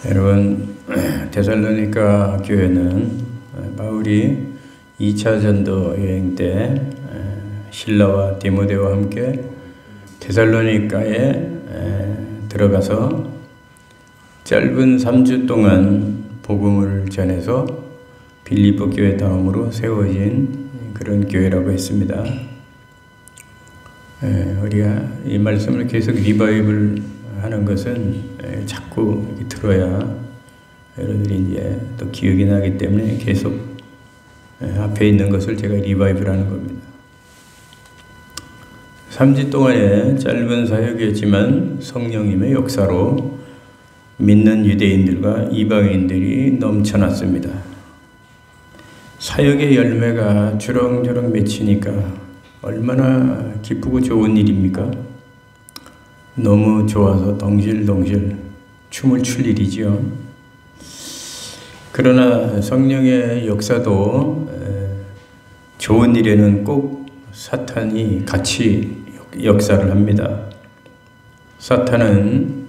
여러분, 데살로니가 교회는 바울이 2차 전도 여행 때 실라와 디모데와 함께 데살로니가에 들어가서 짧은 3주 동안 복음을 전해서 빌립보 교회 다음으로 세워진 그런 교회라고 했습니다. 우리가 이 말씀을 계속 리바이벌 하는 것은 자꾸 이렇게 들어야 여러분들이 이제 또 기억이 나기 때문에 계속 앞에 있는 것을 제가 리바이벌 하는 겁니다. 3주 동안의 짧은 사역이었지만 성령님의 역사로 믿는 유대인들과 이방인들이 넘쳐났습니다. 사역의 열매가 주렁주렁 맺히니까 얼마나 기쁘고 좋은 일입니까? 너무 좋아서 덩실덩실 춤을 출 일이지요. 그러나 성령의 역사도 좋은 일에는 꼭 사탄이 같이 역사를 합니다. 사탄은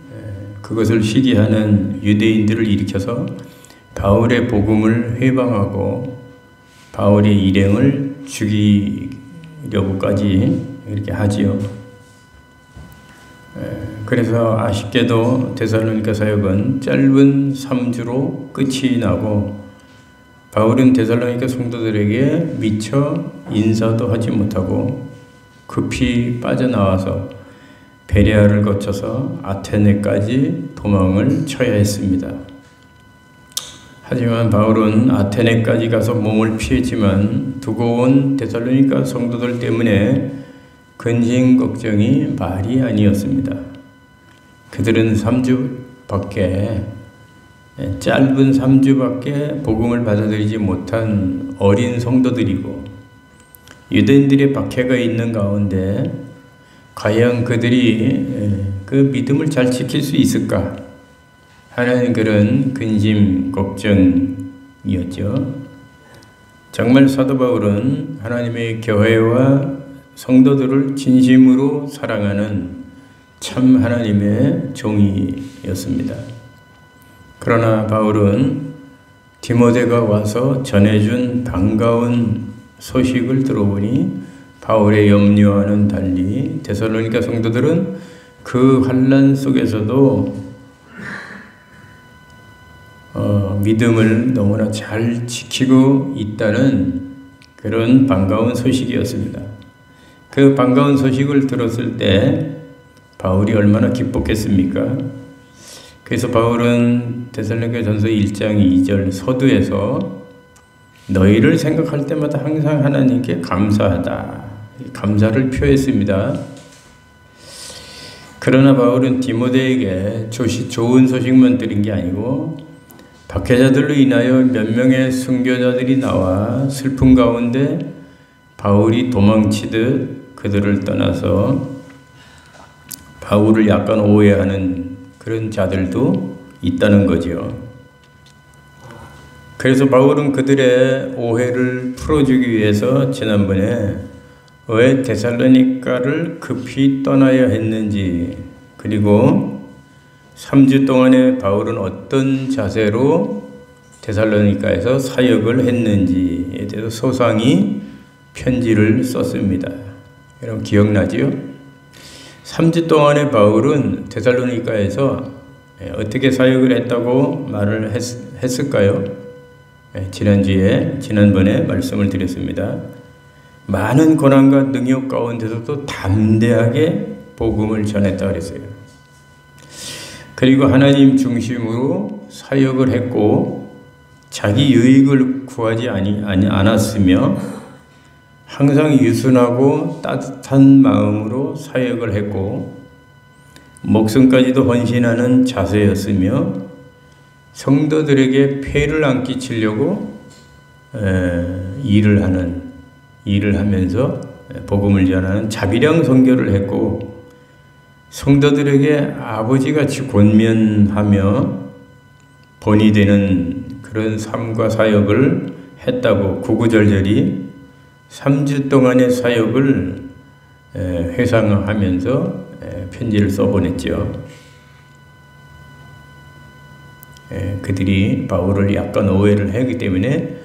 그것을 시기하는 유대인들을 일으켜서 바울의 복음을 회방하고 바울의 일행을 죽이려고까지 이렇게 하지요. 그래서 아쉽게도 데살로니가 사역은 짧은 3주로 끝이 나고 바울은 데살로니가 성도들에게 미처 인사도 하지 못하고 급히 빠져나와서 베레아를 거쳐서 아테네까지 도망을 쳐야 했습니다. 하지만 바울은 아테네까지 가서 몸을 피했지만 두고 온 데살로니가 성도들 때문에 근심 걱정이 말이 아니었습니다. 그들은 3주밖에 짧은 3주밖에 복음을 받아들이지 못한 어린 성도들이고 유대인들의 박해가 있는 가운데 과연 그들이 그 믿음을 잘 지킬 수 있을까 하는 그런 근심 걱정이었죠. 정말 사도 바울은 하나님의 교회와 성도들을 진심으로 사랑하는 참 하나님의 종이었습니다. 그러나 바울은 디모데가 와서 전해준 반가운 소식을 들어보니 바울의 염려와는 달리 데살로니가 성도들은 그 환난 속에서도 믿음을 너무나 잘 지키고 있다는 그런 반가운 소식이었습니다. 그 반가운 소식을 들었을 때 바울이 얼마나 기뻤겠습니까? 그래서 바울은 데살로니가전서 1장 2절 서두에서 너희를 생각할 때마다 항상 하나님께 감사하다. 감사를 표했습니다. 그러나 바울은 디모데에게 좋은 소식만 들은 게 아니고 박해자들로 인하여 몇 명의 순교자들이 나와 슬픔 가운데 바울이 도망치듯 그들을 떠나서 바울을 약간 오해하는 그런 자들도 있다는 거죠. 그래서 바울은 그들의 오해를 풀어주기 위해서 지난번에 왜 데살로니가를 급히 떠나야 했는지, 그리고 3주 동안에 바울은 어떤 자세로 데살로니가에서 사역을 했는지에 대해서 소상히 편지를 썼습니다. 여러분 기억나지요? 3주 동안에 바울은 데살로니가에서 어떻게 사역을 했다고 말을 했을까요? 지난번에 말씀을 드렸습니다. 많은 고난과 능욕 가운데서도 담대하게 복음을 전했다 그랬어요. 그리고 하나님 중심으로 사역을 했고 자기 유익을 구하지 않았으며 항상 유순하고 따뜻한 마음으로 사역을 했고 목숨까지도 헌신하는 자세였으며 성도들에게 폐를 안 끼치려고 일을 하면서 복음을 전하는 자비량 선교를 했고 성도들에게 아버지같이 권면하며 본이 되는 그런 삶과 사역을 했다고 구구절절히 3주 동안의 사역을 회상하면서 편지를 써보냈죠. 그들이 바울을 약간 오해를 하기 때문에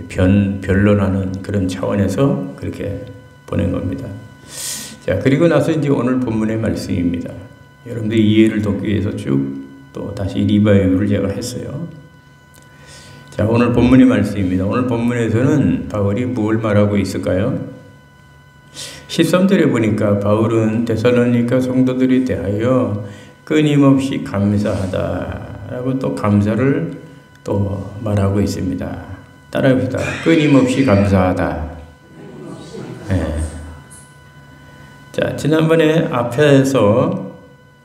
변론하는 그런 차원에서 그렇게 보낸 겁니다. 자, 그리고 나서 이제 오늘 본문의 말씀입니다. 여러분들 이해를 돕기 위해서 쭉 또 다시 리바이브를 제가 했어요. 자, 오늘 본문의 말씀입니다. 오늘 본문에서는 바울이 뭘 말하고 있을까요? 13절에 보니까 바울은 데살로니가 성도들에 대하여 끊임없이 감사하다라고 또 감사를 또 말하고 있습니다. 따라합시다. 끊임없이 감사하다. 네. 자, 지난번에 앞에서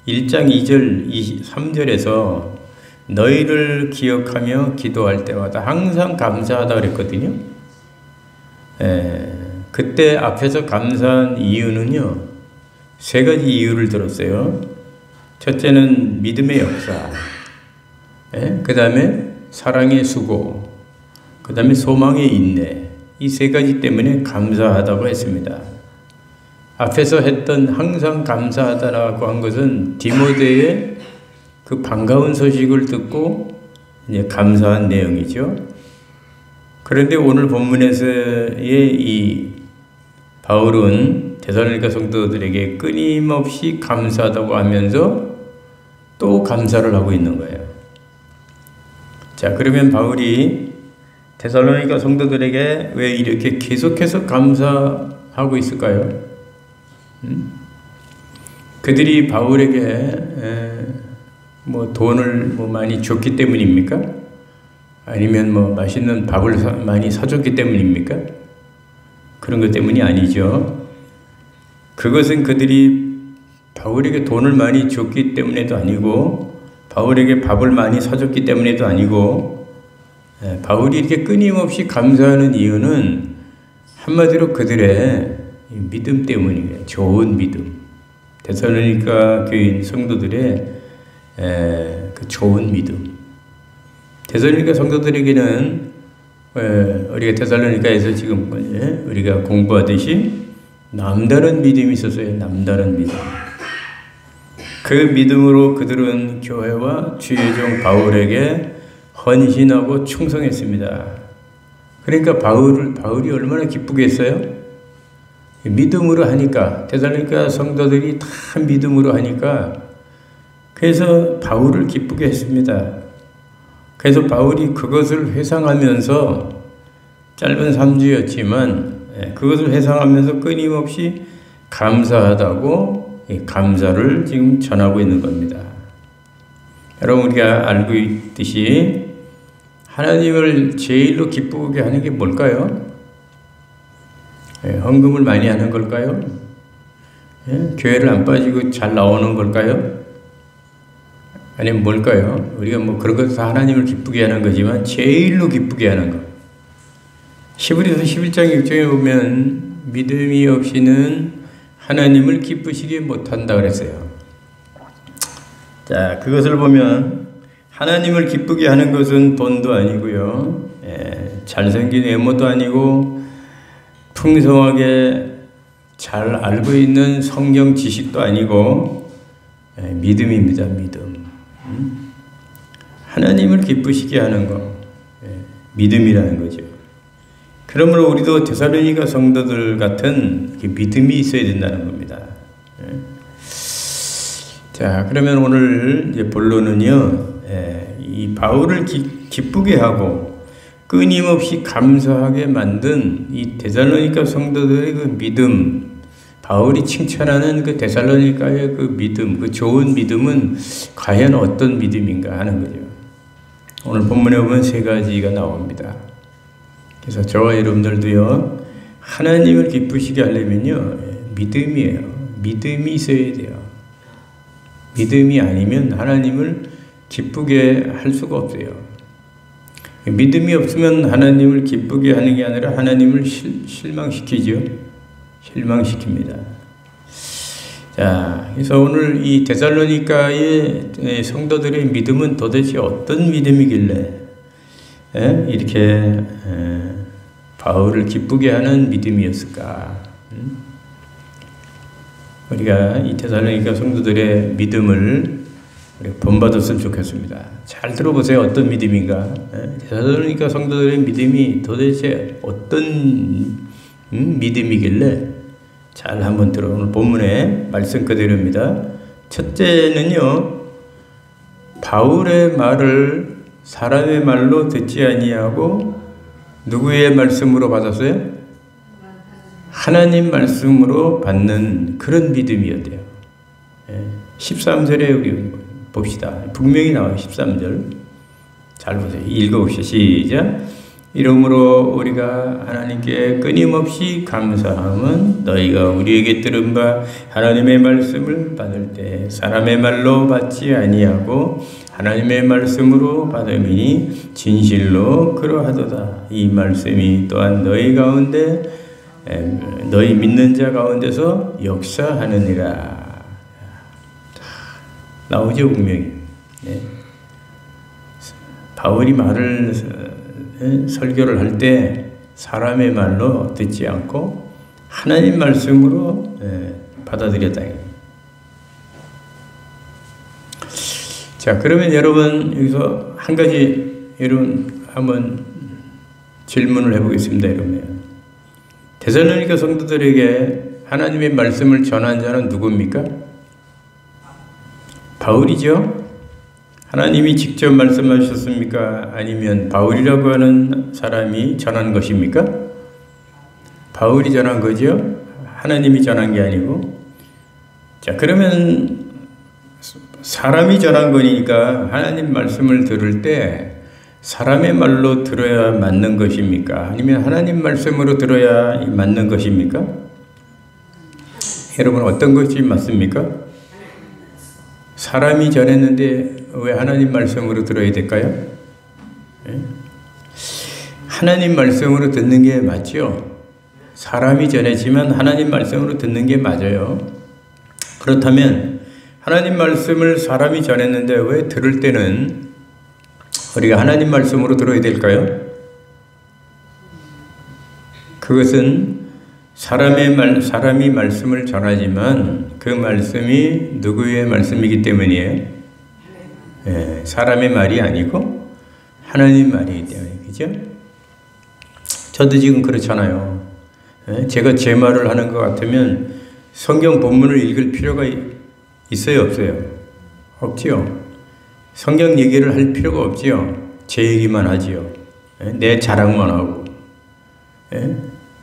1장 2절, 3절에서 너희를 기억하며 기도할 때마다 항상 감사하다 그랬거든요. 그때 앞에서 감사한 이유는요, 3가지 이유를 들었어요. 첫째는 믿음의 역사, 그 다음에 사랑의 수고, 그 다음에 소망의 인내, 이 3가지 때문에 감사하다고 했습니다. 앞에서 했던 항상 감사하다라고 한 것은 디모데의 그 반가운 소식을 듣고 이제 감사한 내용이죠. 그런데 오늘 본문에서의 이 바울은 데살로니가 성도들에게 끊임없이 감사하다고 하면서 또 감사를 하고 있는 거예요. 자, 그러면 바울이 데살로니가 성도들에게 왜 이렇게 계속해서 감사하고 있을까요? 그들이 바울에게 뭐 돈을 뭐 많이 줬기 때문입니까? 아니면 뭐 맛있는 밥을 많이 사줬기 때문입니까? 그런 것 때문이 아니죠. 그것은 그들이 바울에게 돈을 많이 줬기 때문에도 아니고 바울에게 밥을 많이 사줬기 때문에도 아니고 바울이 이렇게 끊임없이 감사하는 이유는 한마디로 그들의 믿음 때문이에요. 좋은 믿음. 데살로니가 교인 성도들의 그 좋은 믿음. 데살로니가 성도들에게는 우리가 데살로니가에서 지금 우리가 공부하듯이 남다른 믿음이 있었어요. 남다른 믿음. 그 믿음으로 그들은 교회와 주의 종 바울에게 헌신하고 충성했습니다. 그러니까 바울이 얼마나 기쁘겠어요? 믿음으로 하니까, 데살로니가 성도들이 다 믿음으로 하니까, 그래서 바울을 기쁘게 했습니다. 그래서 바울이 그것을 회상하면서 짧은 3주였지만 그것을 회상하면서 끊임없이 감사하다고 감사를 지금 전하고 있는 겁니다. 여러분, 우리가 알고 있듯이 하나님을 제일로 기쁘게 하는 게 뭘까요? 헌금을 많이 하는 걸까요? 교회를 안 빠지고 잘 나오는 걸까요? 아니면 뭘까요? 우리가 뭐 그런 것도 다 하나님을 기쁘게 하는 거지만 제일로 기쁘게 하는 것. 히브리서 11장 6절에 보면 믿음이 없이는 하나님을 기쁘시게 못한다 그랬어요. 자, 그것을 보면 하나님을 기쁘게 하는 것은 돈도 아니고요, 잘생긴 외모도 아니고 풍성하게 잘 알고 있는 성경 지식도 아니고 믿음입니다. 믿음. 하나님을 기쁘시게 하는 거, 믿음이라는 거죠. 그러므로 우리도 데살로니가 성도들 같은 믿음이 있어야 된다는 겁니다. 자, 그러면 오늘 이제 본론은요, 이 바울을 기쁘게 하고 끊임없이 감사하게 만든 이 데살로니가 성도들의 그 믿음, 바울이 칭찬하는 그 데살로니가의 그 믿음, 그 좋은 믿음은 과연 어떤 믿음인가 하는 거죠. 오늘 본문에 보면 3가지가 나옵니다. 그래서 저와 여러분들도요, 하나님을 기쁘시게 하려면요, 믿음이에요. 믿음이 있어야 돼요. 믿음이 아니면 하나님을 기쁘게 할 수가 없어요. 믿음이 없으면 하나님을 기쁘게 하는 게 아니라 하나님을 실망시키죠. 실망시킵니다. 자, 그래서 오늘 이 데살로니가의 성도들의 믿음은 도대체 어떤 믿음이길래 이렇게 바울을 기쁘게 하는 믿음이었을까? 우리가 이 데살로니가 성도들의 믿음을 우리가 본받았으면 좋겠습니다. 잘 들어보세요. 어떤 믿음인가? 데살로니가 성도들의 믿음이 도대체 어떤 믿음이길래 잘 한번 들어. 오늘 본문의 말씀 그대로입니다. 첫째는요, 바울의 말을 사람의 말로 듣지 아니하고 누구의 말씀으로 받았어요? 하나님 말씀으로 받는 그런 믿음이었대요. 13절에 여기 봅시다. 분명히 나와요. 13절. 잘 보세요. 읽어봅시다. 시작. 이러므로 우리가 하나님께 끊임없이 감사함은 너희가 우리에게 들은 바 하나님의 말씀을 받을 때 사람의 말로 받지 아니하고 하나님의 말씀으로 받음이니 진실로 그러하도다. 이 말씀이 또한 너희 가운데 너희 믿는 자 가운데서 역사하느니라. 나오죠, 분명히. 네. 바울이 말을 설교를 할 때 사람의 말로 듣지 않고 하나님 말씀으로 받아들였다. 자, 그러면 여러분 여기서 한 가지 여러분 한번 질문을 해보겠습니다. 여러분, 데살로니가 성도들에게 하나님의 말씀을 전한 자는 누굽니까? 바울이죠. 하나님이 직접 말씀하셨습니까? 아니면 바울이라고 하는 사람이 전한 것입니까? 바울이 전한 거죠. 하나님이 전한 게 아니고. 자, 그러면 사람이 전한 거니까 하나님 말씀을 들을 때 사람의 말로 들어야 맞는 것입니까? 아니면 하나님 말씀으로 들어야 맞는 것입니까? 여러분, 어떤 것이 맞습니까? 사람이 전했는데 왜 하나님 말씀으로 들어야 될까요? 하나님 말씀으로 듣는 게 맞죠? 사람이 전했지만 하나님 말씀으로 듣는 게 맞아요. 그렇다면 하나님 말씀을 사람이 전했는데 왜 들을 때는 우리가 하나님 말씀으로 들어야 될까요? 그것은 사람이 말씀을 전하지만 그 말씀이 누구의 말씀이기 때문이에요? 사람의 말이 아니고 하나님 말이기 때문에. 그죠? 저도 지금 그렇잖아요. 제가 제 말을 하는 것 같으면 성경 본문을 읽을 필요가 있어요, 없어요? 없지요. 성경 얘기를 할 필요가 없지요. 제 얘기만 하지요. 내 자랑만 하고.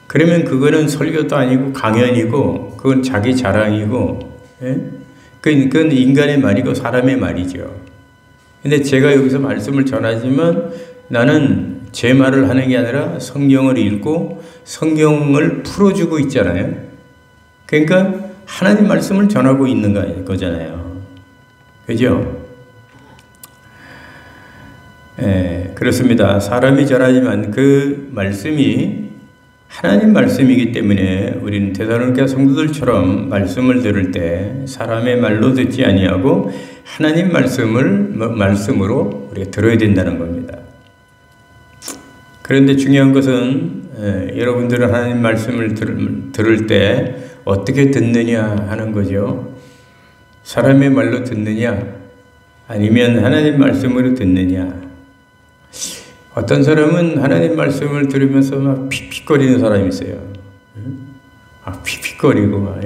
그러면 그거는 설교도 아니고 강연이고 그건 자기 자랑이고 그건 인간의 말이고 사람의 말이죠. 근데 제가 여기서 말씀을 전하지만 나는 제 말을 하는 게 아니라 성경을 읽고 성경을 풀어주고 있잖아요. 그러니까 하나님 말씀을 전하고 있는 거잖아요. 그죠? 그렇습니다. 사람이 전하지만 그 말씀이 하나님 말씀이기 때문에 우리는 데살로니가 성도들처럼 말씀을 들을 때 사람의 말로 듣지 아니하고 하나님 말씀으로 우리가 들어야 된다는 겁니다. 그런데 중요한 것은 여러분들은 하나님 말씀을 들을 때 어떻게 듣느냐 하는 거죠. 사람의 말로 듣느냐 아니면 하나님 말씀으로 듣느냐. 어떤 사람은 하나님 말씀을 들으면서 막 픽픽거리는 사람이 있어요. 픽픽거리고 막.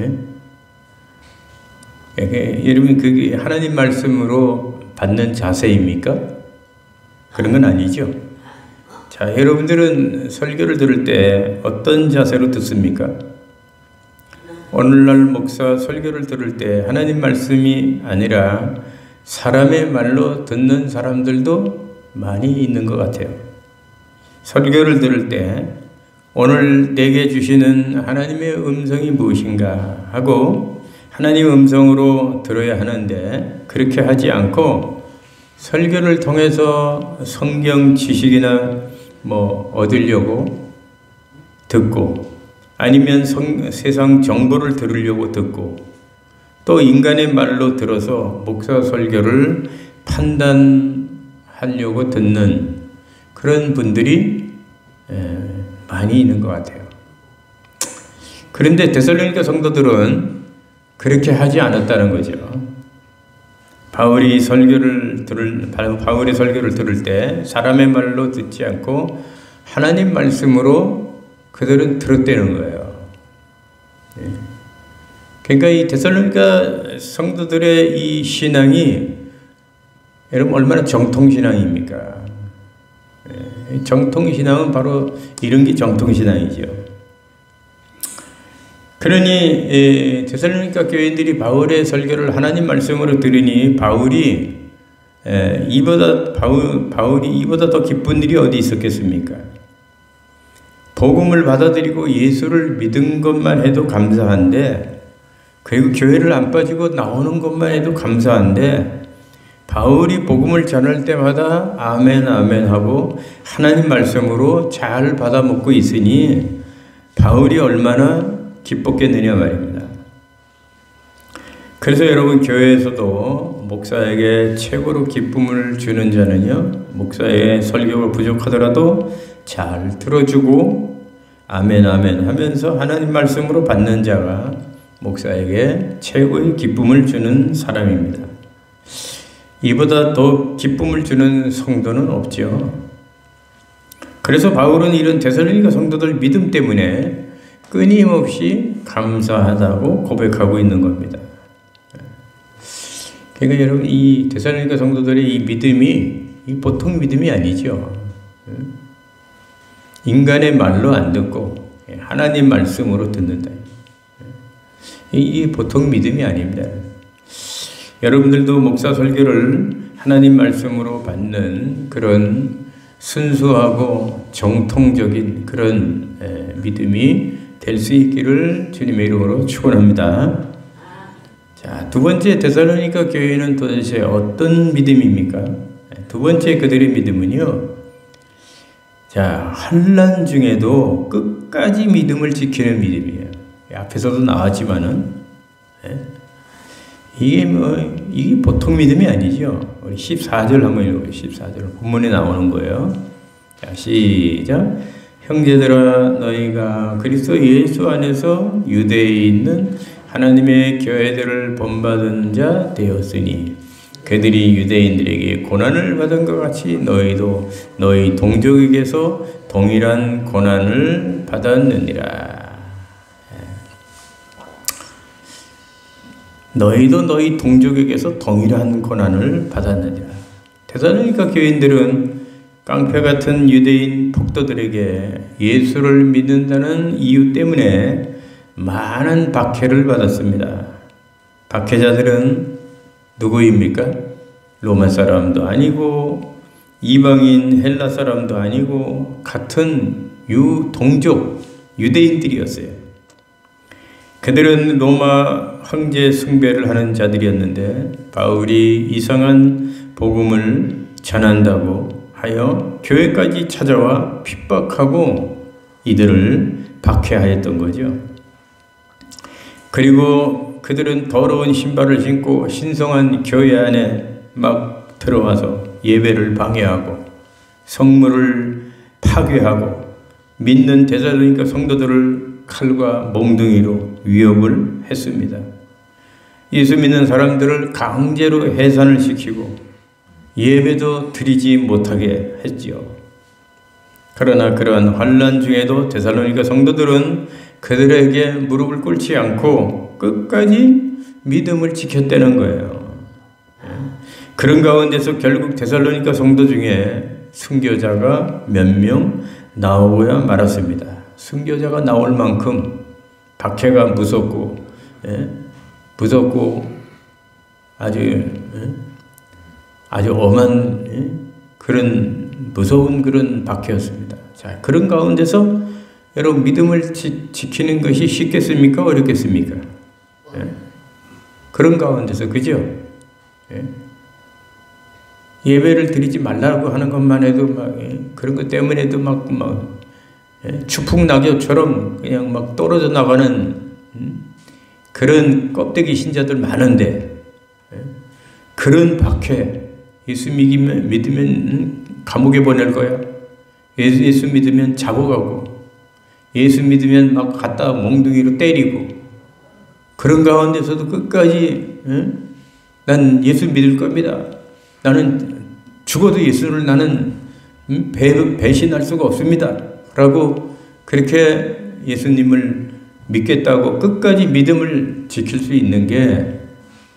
여러분, 그게 하나님 말씀으로 받는 자세입니까? 그런 건 아니죠. 자, 여러분들은 설교를 들을 때 어떤 자세로 듣습니까? 오늘날 목사 설교를 들을 때 하나님 말씀이 아니라 사람의 말로 듣는 사람들도 많이 있는 것 같아요. 설교를 들을 때 오늘 내게 주시는 하나님의 음성이 무엇인가 하고 하나님 음성으로 들어야 하는데 그렇게 하지 않고 설교를 통해서 성경 지식이나 얻으려고 듣고 아니면 세상 정보를 들으려고 듣고 또 인간의 말로 들어서 목사 설교를 판단하려고 듣는 그런 분들이 많이 있는 것 같아요. 그런데 데살로니가 성도들은 그렇게 하지 않았다는 거죠. 바울의 설교를 들을 때 사람의 말로 듣지 않고 하나님 말씀으로 그들은 들었다는 거예요. 그러니까 이 데살로니가 성도들의 이 신앙이 여러분 얼마나 정통신앙입니까? 정통신앙은 바로 이런 게 정통신앙이죠. 그러니 데살로니가 교인들이 바울의 설교를 하나님 말씀으로 들으니 바울이 이보다 더 기쁜 일이 어디 있었겠습니까? 복음을 받아들이고 예수를 믿은 것만 해도 감사한데, 그리고 교회를 안 빠지고 나오는 것만 해도 감사한데, 바울이 복음을 전할 때마다 아멘 아멘 하고 하나님 말씀으로 잘 받아 먹고 있으니 바울이 얼마나 기뻤겠느냐 말입니다. 그래서 여러분, 교회에서도 목사에게 최고로 기쁨을 주는 자는요, 목사의 설교가 부족하더라도 잘 들어주고 아멘 아멘 하면서 하나님 말씀으로 받는 자가 목사에게 최고의 기쁨을 주는 사람입니다. 이보다 더 기쁨을 주는 성도는 없죠. 그래서 바울은 이런 데살로니가 성도들 믿음 때문에 끊임없이 감사하다고 고백하고 있는 겁니다. 그러니까 여러분, 이 데살로니가 성도들의 이 믿음이 보통 믿음이 아니죠. 인간의 말로 안 듣고 하나님 말씀으로 듣는다. 이 보통 믿음이 아닙니다. 여러분들도 목사 설교를 하나님 말씀으로 받는 그런 순수하고 정통적인 그런 믿음이 될 수 있기를 주님의 이름으로 축원합니다. 자, 두 번째, 데살로니가 교회는 도대체 어떤 믿음입니까? 두 번째 그들의 믿음은요, 자, 환난 중에도 끝까지 믿음을 지키는 믿음이에요. 앞에서도 나왔지만은 이게 보통 믿음이 아니죠. 우리 14절 한번 읽어보세요. 14절 본문에 나오는 거예요. 자, 시작. 형제들아, 너희가 그리스도 예수 안에서 유대에 있는 하나님의 교회들을 본받은 자 되었으니 그들이 유대인들에게 고난을 받은 것 같이 너희도 너희 동족에게서 동일한 고난을 받았느니라. 너희도 너희 동족에게서 동일한 고난을 받았느니라. 데살로니가 교인들은 깡패 같은 유대인 폭도들에게 예수를 믿는다는 이유 때문에 많은 박해를 받았습니다. 박해자들은 누구입니까? 로마 사람도 아니고 이방인 헬라 사람도 아니고 같은 동족 유대인들이었어요. 그들은 로마 황제 숭배를 하는 자들이었는데 바울이 이상한 복음을 전한다고 하여 교회까지 찾아와 핍박하고 이들을 박해하였던 거죠. 그리고 그들은 더러운 신발을 신고 신성한 교회 안에 막 들어와서 예배를 방해하고 성물을 파괴하고 믿는 데살로니가 성도들을 칼과 몽둥이로 위협을 했습니다. 예수 믿는 사람들을 강제로 해산을 시키고 예배도 드리지 못하게 했지요. 그러나 그러한 환난 중에도 데살로니가 성도들은 그들에게 무릎을 꿇지 않고 끝까지 믿음을 지켰다는 거예요. 그런 가운데서 결국 데살로니가 성도 중에 순교자가 몇 명 나오고야 말았습니다. 순교자가 나올 만큼 박해가 무섭고 아주 엄한 그런 무서운 그런 박해였습니다. 자, 그런 가운데서 여러분 믿음을 지키는 것이 쉽겠습니까? 어렵겠습니까? 그런 가운데서, 그죠? 예배를 드리지 말라고 하는 것만 해도 막 그런 것 때문에도 막 추풍낙엽처럼 그냥 막 떨어져 나가는 그런 껍데기 신자들 많은데, 그런 박해, 예수 믿으면 감옥에 보낼 거야. 예수 믿으면 잡아가고, 예수 믿으면 막 갖다 몽둥이로 때리고, 그런 가운데서도 끝까지 난 예수 믿을 겁니다. 나는 죽어도 예수를 나는 배신할 수가 없습니다. 라고 그렇게 예수님을 믿겠다고 끝까지 믿음을 지킬 수 있는 게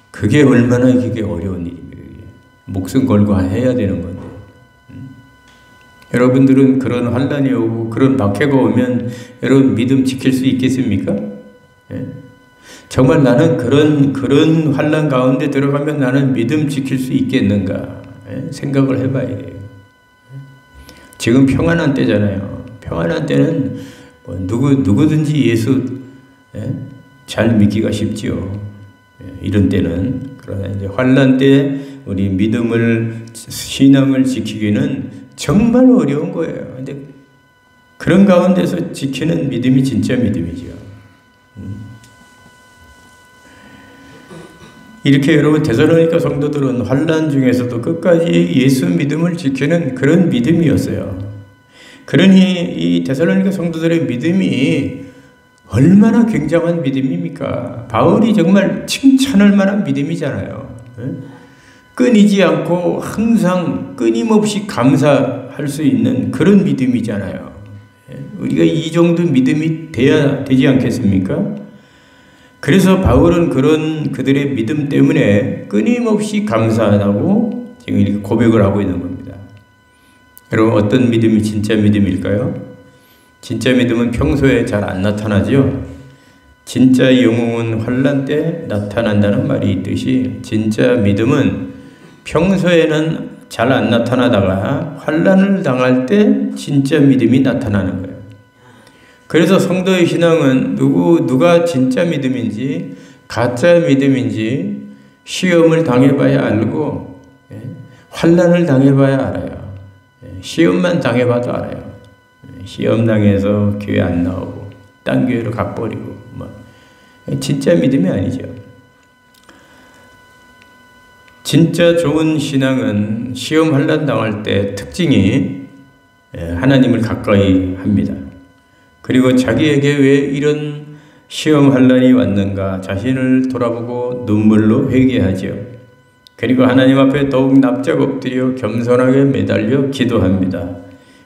그게 얼마나 이게 어려운 일입니까? 목숨 걸고 해야 되는 건데. 여러분들은 그런 환난이 오고 그런 박해가 오면 여러분 믿음 지킬 수 있겠습니까? 예? 정말 나는 그런 환난 가운데 들어가면 나는 믿음 지킬 수 있겠는가? 예? 생각을 해봐야 돼요. 지금 평안한 때잖아요. 평안한 때는 뭐 누구든지 예수 잘 믿기가 쉽지요. 이런 때는. 그러나 이제 환난 때 우리 믿음을 신앙을 지키기는 정말 어려운 거예요. 근데 그런 가운데서 지키는 믿음이 진짜 믿음이죠. 이렇게 여러분 데살로니가 성도들은 환난 중에서도 끝까지 예수 믿음을 지키는 그런 믿음이었어요. 그러니 이 데살로니가 성도들의 믿음이 얼마나 굉장한 믿음입니까? 바울이 정말 칭찬할 만한 믿음이잖아요. 끊이지 않고 항상 끊임없이 감사할 수 있는 그런 믿음이잖아요. 우리가 이 정도 믿음이 돼야 되지 않겠습니까? 그래서 바울은 그런 그들의 믿음 때문에 끊임없이 감사하다고 지금 이렇게 고백을 하고 있는 겁니다. 여러분 어떤 믿음이 진짜 믿음일까요? 진짜 믿음은 평소에 잘 안 나타나죠. 진짜 영웅은 환난 때 나타난다는 말이 있듯이 진짜 믿음은 평소에는 잘 안 나타나다가 환난을 당할 때 진짜 믿음이 나타나는 거예요. 그래서 성도의 신앙은 누가 진짜 믿음인지 가짜 믿음인지 시험을 당해봐야 알고 환난을 당해봐야 알아요. 시험만 당해봐도 알아요. 시험 당해서 교회 안 나오고 딴 교회로 가버리고 진짜 믿음이 아니죠. 진짜 좋은 신앙은 시험 환난 당할 때 특징이 하나님을 가까이 합니다. 그리고 자기에게 왜 이런 시험 환난이 왔는가 자신을 돌아보고 눈물로 회개하죠. 그리고 하나님 앞에 더욱 납작 엎드려 겸손하게 매달려 기도합니다.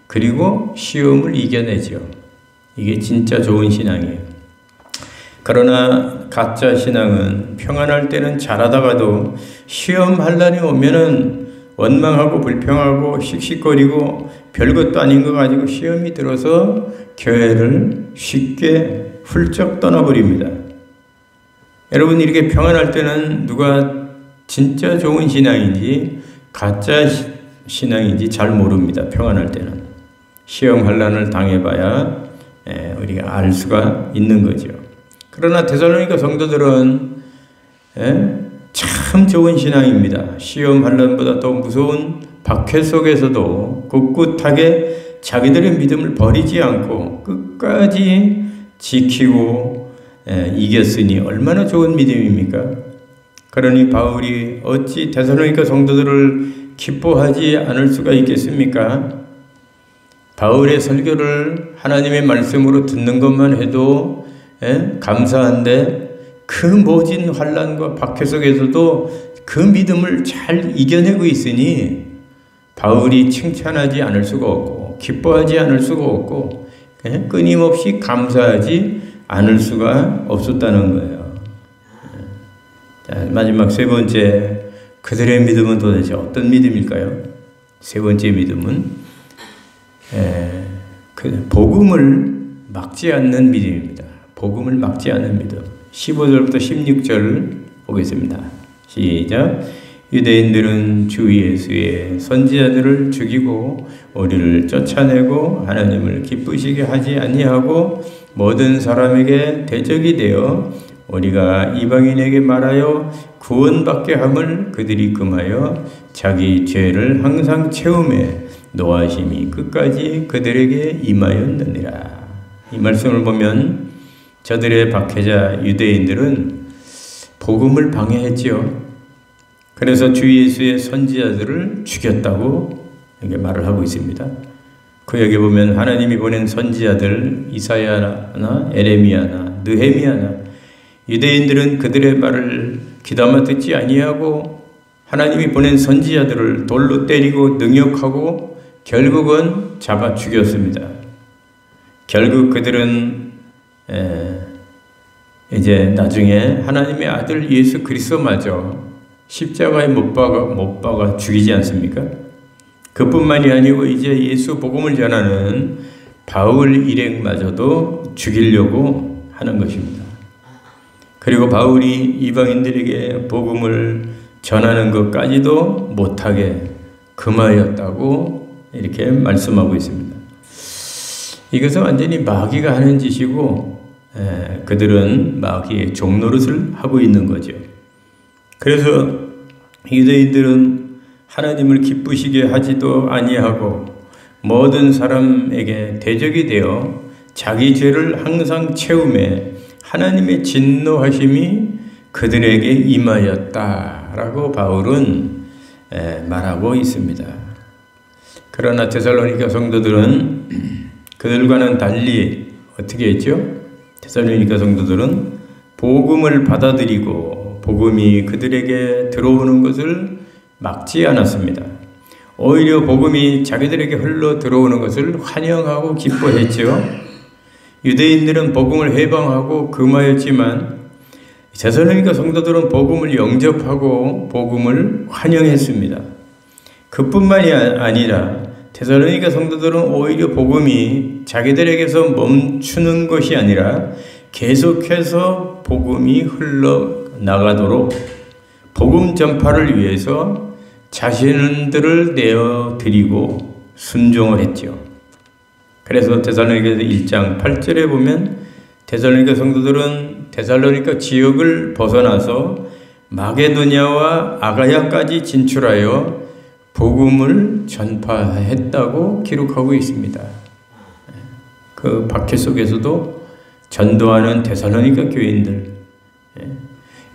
그리고 시험을 이겨내죠. 이게 진짜 좋은 신앙이에요. 그러나 가짜 신앙은 평안할 때는 잘하다가도 시험 환난이 오면은 원망하고 불평하고 씩씩거리고 별것도 아닌 거 가지고 시험이 들어서 교회를 쉽게 훌쩍 떠나버립니다. 여러분 이렇게 평안할 때는 누가 진짜 좋은 신앙인지 가짜 신앙인지 잘 모릅니다. 평안할 때는. 시험 환난을 당해봐야 우리가 알 수가 있는 거죠. 그러나 데살로니가 성도들은 참 좋은 신앙입니다. 시험 환난보다 더 무서운 박해 속에서도 꿋꿋하게 자기들의 믿음을 버리지 않고 끝까지 지키고 이겼으니 얼마나 좋은 믿음입니까? 그러니 바울이 어찌 데살로니가 성도들을 기뻐하지 않을 수가 있겠습니까? 바울의 설교를 하나님의 말씀으로 듣는 것만 해도 감사한데 그 모진 환난과 박해 속에서도 그 믿음을 잘 이겨내고 있으니 바울이 칭찬하지 않을 수가 없고 기뻐하지 않을 수가 없고 끊임없이 감사하지 않을 수가 없었다는 거예요. 자, 마지막 세 번째, 그들의 믿음은 도대체 어떤 믿음일까요? 세 번째 믿음은 그 복음을 막지 않는 믿음입니다. 복음을 막지 않는 믿음. 15절부터 16절 보겠습니다. 시작. 유대인들은 주 예수의 선지자들을 죽이고 우리를 쫓아내고 하나님을 기쁘시게 하지 아니하고 모든 사람에게 대적이 되어 우리가 이방인에게 말하여 구원받게 함을 그들이 금하여 자기 죄를 항상 채우매 노하심이 끝까지 그들에게 임하였느니라. 이 말씀을 보면 저들의 박해자 유대인들은 복음을 방해했지요. 그래서 주 예수의 선지자들을 죽였다고 이렇게 말을 하고 있습니다. 그 여기 보면 하나님이 보낸 선지자들 이사야나 에레미야나 느헤미야나 유대인들은 그들의 말을 귀담아 듣지 아니하고 하나님이 보낸 선지자들을 돌로 때리고 능욕하고 결국은 잡아 죽였습니다. 결국 그들은 이제 나중에 하나님의 아들 예수 그리스도마저 십자가에 못 박아 죽이지 않습니까? 그뿐만이 아니고 이제 예수 복음을 전하는 바울 일행마저도 죽이려고 하는 것입니다. 그리고 바울이 이방인들에게 복음을 전하는 것까지도 못하게 금하였다고 이렇게 말씀하고 있습니다. 이것은 완전히 마귀가 하는 짓이고 그들은 마귀의 종노릇을 하고 있는 거죠. 그래서 유대인들은 하나님을 기쁘시게 하지도 아니하고 모든 사람에게 대적이 되어 자기 죄를 항상 채우매 하나님의 진노하심이 그들에게 임하였다라고 바울은 말하고 있습니다. 그러나 데살로니가 성도들은 그들과는 달리 어떻게 했죠? 데살로니가 성도들은 복음을 받아들이고 복음이 그들에게 들어오는 것을 막지 않았습니다. 오히려 복음이 자기들에게 흘러 들어오는 것을 환영하고 기뻐했죠. 유대인들은 복음을 해방하고 금하였지만 데살로니가 성도들은 복음을 영접하고 복음을 환영했습니다. 그뿐만이 아니라 데살로니가 성도들은 오히려 복음이 자기들에게서 멈추는 것이 아니라 계속해서 복음이 흘러나가도록 복음 전파를 위해서 자신들을 내어드리고 순종을 했죠. 그래서 데살로니가서 1장 8절에 보면 데살로니가 성도들은 데살로니가 지역을 벗어나서 마게도냐와 아가야까지 진출하여 복음을 전파했다고 기록하고 있습니다. 그 박해 속에서도 전도하는 데살로니가 교인들,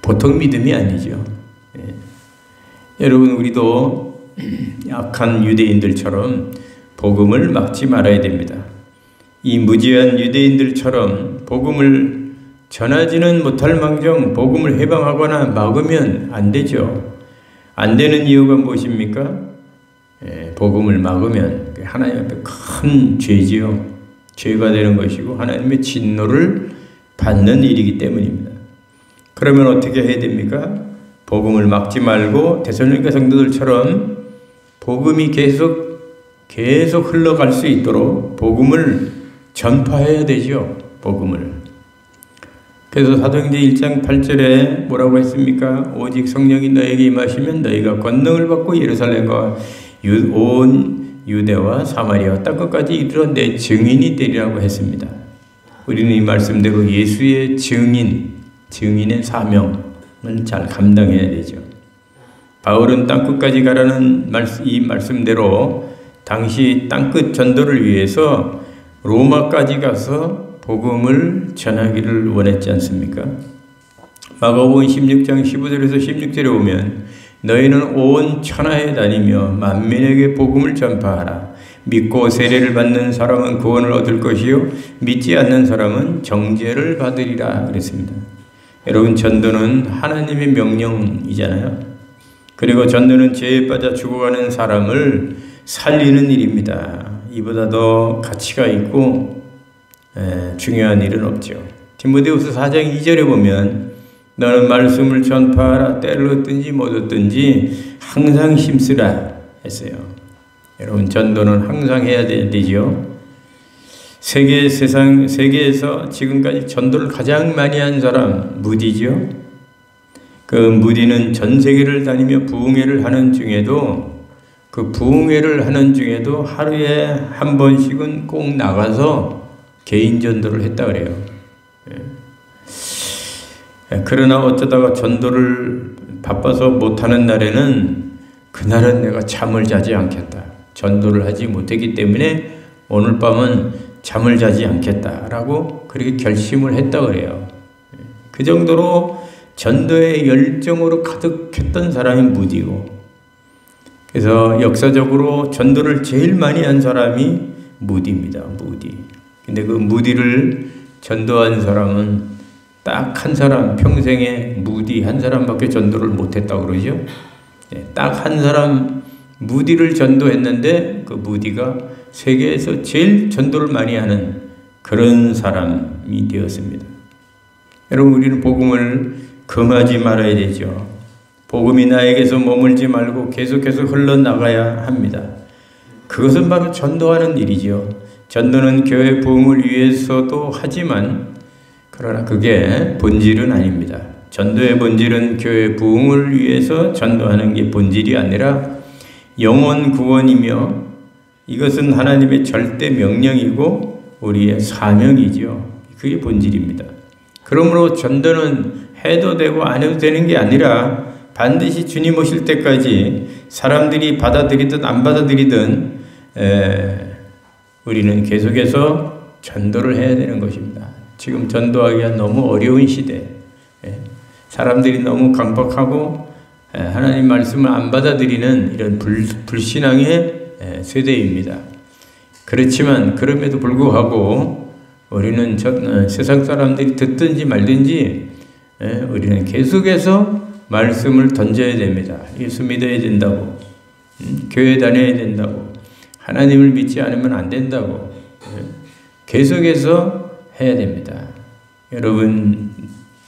보통 믿음이 아니죠. 여러분, 우리도 약한 유대인들처럼 복음을 막지 말아야 됩니다. 이 무지한 유대인들처럼 복음을 전하지는 못할 망정 복음을 해방하거나 막으면 안 되죠. 안 되는 이유가 무엇입니까? 복음을 막으면 하나님 앞에 큰 죄지요. 죄가 되는 것이고 하나님의 진노를 받는 일이기 때문입니다. 그러면 어떻게 해야 됩니까? 복음을 막지 말고 데살로니가 성도들처럼 복음이 계속 흘러갈 수 있도록 복음을 전파해야 되죠. 복음을. 그래서 사도행전 1장 8절에 뭐라고 했습니까? 오직 성령이 너에게 임하시면 너희가 권능을 받고 예루살렘과 온 유대와 사마리아 땅끝까지 이르러 내 증인이 되리라고 했습니다. 우리는 이 말씀대로 예수의 증인의 사명을 잘 감당해야 되죠. 바울은 땅끝까지 가라는 이 말씀대로 당시 땅끝 전도를 위해서 로마까지 가서 복음을 전하기를 원했지 않습니까? 마가복음 16장 15절에서 16절에 오면 너희는 온 천하에 다니며 만민에게 복음을 전파하라. 믿고 세례를 받는 사람은 구원을 얻을 것이요 믿지 않는 사람은 정죄를 받으리라 그랬습니다. 여러분, 전도는 하나님의 명령이잖아요. 그리고 전도는 죄에 빠져 죽어가는 사람을 살리는 일입니다. 이보다 더 가치가 있고 중요한 일은 없죠. 디모데후서 4장 2절에 보면 너는 말씀을 전파하라. 때를 얻든지 못 얻든지 항상 힘쓰라 했어요. 여러분, 전도는 항상 해야 되죠. 세계에서 지금까지 전도를 가장 많이 한 사람 무디죠. 그 무디는 전 세계를 다니며 부흥회를 하는 중에도 하루에 한 번씩은 꼭 나가서 개인 전도를 했다 그래요. 그러나 어쩌다가 전도를 바빠서 못하는 날에는 그날은 내가 잠을 자지 않겠다. 전도를 하지 못했기 때문에 오늘 밤은 잠을 자지 않겠다라고 그렇게 결심을 했다 그래요. 그 정도로 전도의 열정으로 가득했던 사람이 무디고, 그래서 역사적으로 전도를 제일 많이 한 사람이 무디입니다. 무디. 근데 그 무디를 전도한 사람은 딱 한 사람, 평생에 무디 한 사람밖에 전도를 못했다고 그러죠. 딱 한 사람 무디를 전도했는데 그 무디가 세계에서 제일 전도를 많이 하는 그런 사람이 되었습니다. 여러분, 우리는 복음을 금하지 말아야 되죠. 복음이 나에게서 머물지 말고 계속해서 흘러나가야 합니다. 그것은 바로 전도하는 일이죠. 전도는 교회 부흥을 위해서도 하지만 그러나 그게 본질은 아닙니다. 전도의 본질은 교회 부흥을 위해서 전도하는 게 본질이 아니라 영혼 구원이며 이것은 하나님의 절대 명령이고 우리의 사명이죠. 그게 본질입니다. 그러므로 전도는 해도 되고 안 해도 되는 게 아니라 반드시 주님 오실 때까지 사람들이 받아들이든 안 받아들이든 우리는 계속해서 전도를 해야 되는 것입니다. 지금 전도하기가 너무 어려운 시대, 사람들이 너무 강박하고 하나님 말씀을 안 받아들이는 이런 불신앙의 세대입니다. 그렇지만 그럼에도 불구하고 우리는 세상 사람들이 듣든지 말든지 우리는 계속해서 말씀을 던져야 됩니다. 예수 믿어야 된다고, 교회 다녀야 된다고, 하나님을 믿지 않으면 안 된다고 계속해서 해야 됩니다. 여러분,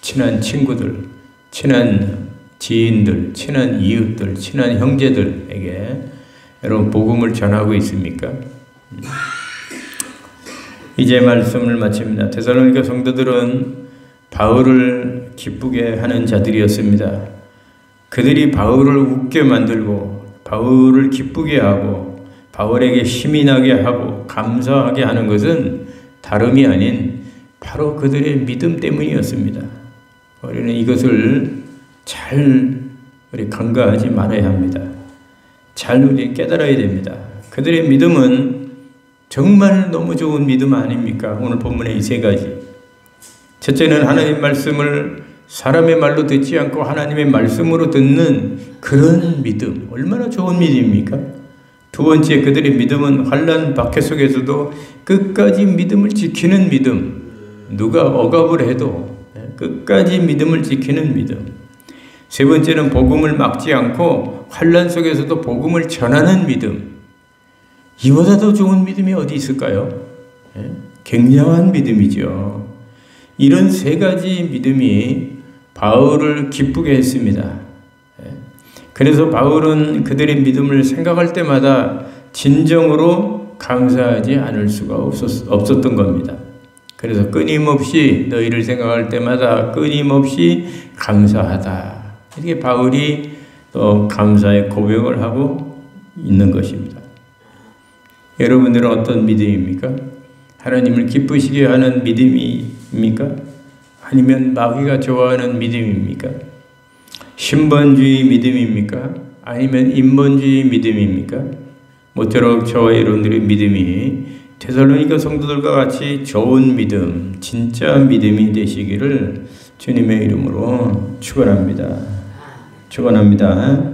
친한 친구들, 친한 지인들, 친한 이웃들, 친한 형제들에게 여러분 복음을 전하고 있습니까? 이제 말씀을 마칩니다. 데살로니가 성도들은 바울을 기쁘게 하는 자들이었습니다. 그들이 바울을 웃게 만들고 바울을 기쁘게 하고 바울에게 힘이 나게 하고 감사하게 하는 것은 다름이 아닌 바로 그들의 믿음 때문이었습니다. 우리는 이것을 잘 우리 간과하지 말아야 합니다. 잘 우리 깨달아야 됩니다. 그들의 믿음은 정말 너무 좋은 믿음 아닙니까? 오늘 본문의 이 세 가지. 첫째는 하나님 말씀을 사람의 말로 듣지 않고 하나님의 말씀으로 듣는 그런 믿음. 얼마나 좋은 믿음입니까? 두 번째, 그들의 믿음은 환난 박해 속에서도 끝까지 믿음을 지키는 믿음. 누가 억압을 해도 끝까지 믿음을 지키는 믿음. 세 번째는 복음을 막지 않고 환난 속에서도 복음을 전하는 믿음. 이보다 더 좋은 믿음이 어디 있을까요? 굉장한 믿음이죠. 이런 세 가지 믿음이 바울을 기쁘게 했습니다. 그래서 바울은 그들의 믿음을 생각할 때마다 진정으로 감사하지 않을 수가 없었던 겁니다. 그래서 끊임없이 너희를 생각할 때마다 끊임없이 감사하다. 이렇게 바울이 또 감사의 고백을 하고 있는 것입니다. 여러분들은 어떤 믿음입니까? 하나님을 기쁘시게 하는 믿음입니까? 아니면 마귀가 좋아하는 믿음입니까? 신본주의 믿음입니까? 아니면 인본주의 믿음입니까? 모쪼록 저와 여러분들의 믿음이 데살로니가 성도들과 같이 좋은 믿음, 진짜 믿음이 되시기를 주님의 이름으로 축원합니다. 축원합니다.